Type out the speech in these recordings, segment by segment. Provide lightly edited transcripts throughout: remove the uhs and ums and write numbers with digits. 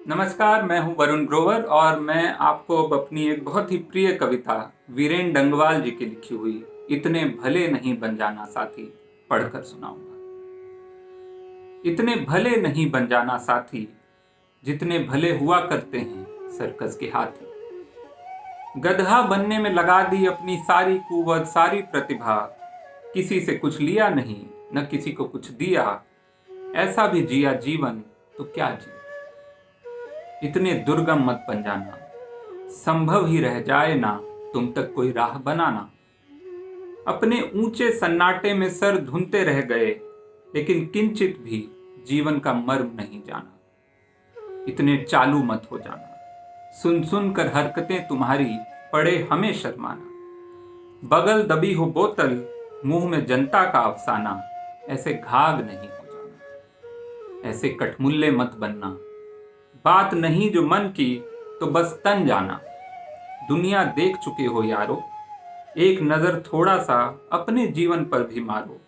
नमस्कार, मैं हूं वरुण ग्रोवर और मैं आपको अब अपनी एक बहुत ही प्रिय कविता वीरेन डंगवाल जी की लिखी हुई इतने भले नहीं बन जाना साथी पढ़कर सुनाऊंगा। इतने भले नहीं बन जाना साथी जितने भले हुआ करते हैं सर्कस के हाथी। गधा बनने में लगा दी अपनी सारी कुवत सारी प्रतिभा, किसी से कुछ लिया नहीं न किसी को कुछ दिया, ऐसा भी जिया जीवन तो क्या जिया। इतने दुर्गम मत बन जाना, संभव ही रह जाए ना तुम तक कोई राह बनाना। अपने ऊंचे सन्नाटे में सर धुनते रह गए, लेकिन किंचित भी जीवन का मर्म नहीं जाना। इतने चालू मत हो जाना, सुन सुन कर हरकतें तुम्हारी पड़े हमें शर्माना। बगल दबी हो बोतल मुंह में जनता का अफसाना, ऐसे घाघ नहीं हो जाना। ऐसे कठमुल्ले मत बनना, बात नहीं जो मन की तो बस तन जाना। दुनिया देख चुके हो यारो, एक नजर थोड़ा सा अपने जीवन पर भी मारो।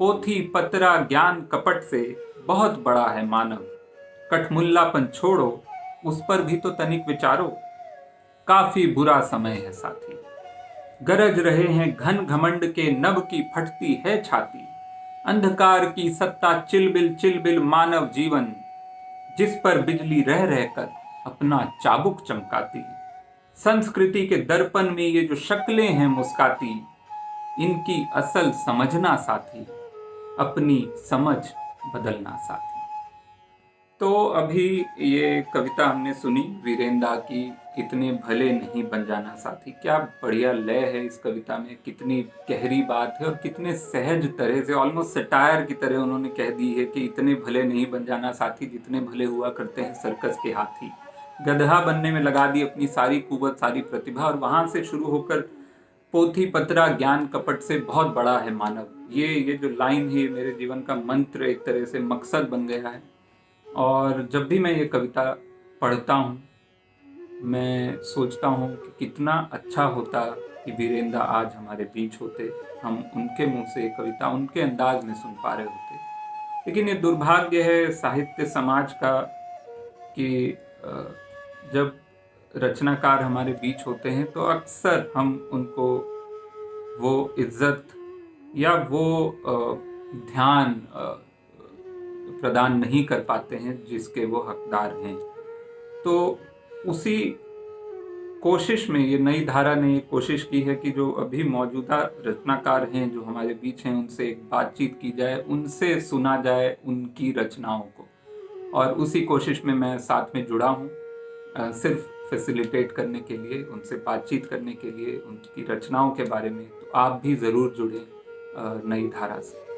पोथी पतरा ज्ञान कपट से बहुत बड़ा है मानव, कठमुल्लापन छोड़ो उस पर भी तो तनिक विचारो। काफी बुरा समय है साथी, गरज रहे हैं घन घमंड के नभ की फटती है छाती। अंधकार की सत्ता चिलबिल मानव जीवन, जिस पर बिजली रह रहकर अपना चाबुक चमकाती। संस्कृति के दर्पण में ये जो शक्लें हैं मुस्काती, इनकी असल समझना साथी, अपनी समझ बदलना साथी। तो अभी ये कविता हमने सुनी वीरेन दा की, इतने भले नहीं बन जाना साथी। क्या बढ़िया लय है इस कविता में, कितनी गहरी बात है और कितने सहज तरह से, ऑलमोस्ट सटायर की तरह उन्होंने कह दी है कि इतने भले नहीं बन जाना साथी जितने भले हुआ करते हैं सर्कस के हाथी। गधा बनने में लगा दी अपनी सारी कुवत सारी प्रतिभा, और वहां से शुरू होकर पोथी पतरा ज्ञान कपट से बहुत बड़ा है मानव। ये जो लाइन है मेरे जीवन का मंत्र, एक तरह से मकसद बन गया है। और जब भी मैं ये कविता पढ़ता हूँ, मैं सोचता हूँ कि कितना अच्छा होता कि वीरेन दा आज हमारे बीच होते, हम उनके मुंह से कविता उनके अंदाज में सुन पा रहे होते। लेकिन ये दुर्भाग्य है साहित्य समाज का कि जब रचनाकार हमारे बीच होते हैं तो अक्सर हम उनको वो इज्जत या वो ध्यान प्रदान नहीं कर पाते हैं जिसके वो हकदार हैं। तो उसी कोशिश में ये नई धारा ने कोशिश की है कि जो अभी मौजूदा रचनाकार हैं जो हमारे बीच हैं, उनसे एक बातचीत की जाए, उनसे सुना जाए उनकी रचनाओं को। और उसी कोशिश में मैं साथ में जुड़ा हूँ, सिर्फ फैसिलिटेट करने के लिए, उनसे बातचीत करने के लिए, उनकी रचनाओं के बारे में। तो आप भी ज़रूर जुड़ें नई धारा से।